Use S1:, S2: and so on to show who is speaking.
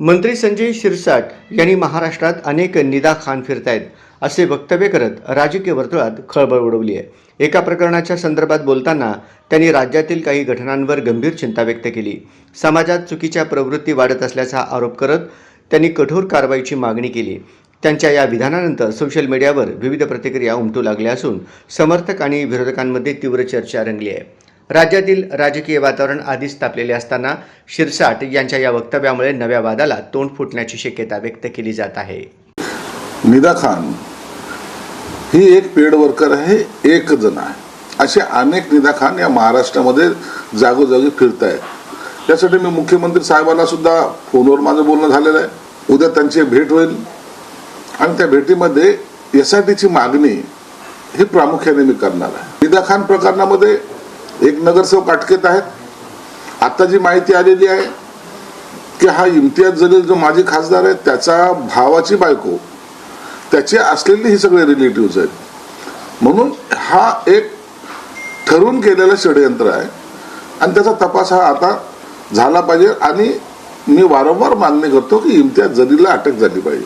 S1: मंत्री संजय शिरसाट यांनी महाराष्ट्रात अनेक निदा खान फिरतायत असे वक्तव्य करत राजकीय वर्तुळात खळबळ उडवली आहे. एका प्रकरणाच्या संदर्भात बोलताना त्यांनी राज्यातील काही घटनांवर गंभीर चिंता व्यक्त केली. समाजात चुकीच्या प्रवृत्ती वाढत असल्याचा आरोप करत त्यांनी कठोर कारवाईची मागणी केली. त्यांच्या या विधानानंतर सोशल मीडियावर विविध प्रतिक्रिया उमटू लागल्या असून समर्थक आणि विरोधकांमध्ये तीव्र चर्चा रंगली आहे. राज्यातील राजकीय वातावरण आधीच तापलेले असताना शिरसाट यांच्या या वक्तव्यामुळे नव्या वादाला तोंड फुटण्याची शक्यता व्यक्त केली जात आहे.
S2: निदा खान ही एक पेड वर्कर आहे, एक जण आहे. असे अनेक निदा खान या महाराष्ट्रामध्ये जागोजागी फिरत आहेत. त्यासाठी मी मुख्यमंत्री साहेबांना सुद्धा फोनवर माझं बोलणं झालेलं आहे. उद्या त्यांची भेट होईल आणि त्या भेटीमध्ये SITची मागणी ही प्रामुख्याने मी करणार आहे. निदा खान प्रकरणामध्ये एक नगरसेवक अटकेत आहेत. आता जी माहिती आलेली आहे की हा इम्तियाज जलील जो माजी खासदार आहे त्याचा भावाची बायको, त्याचे असलेले ही सगळे रिलेटिव्ह आहेत. म्हणून हा एक ठरवून केलेलं षडयंत्र आहे आणि त्याचा तपास हा आता झाला पाहिजे. आणि मी वारंवार मागणी करतो की इम्तियाज जलीलला अटक झाली पाहिजे.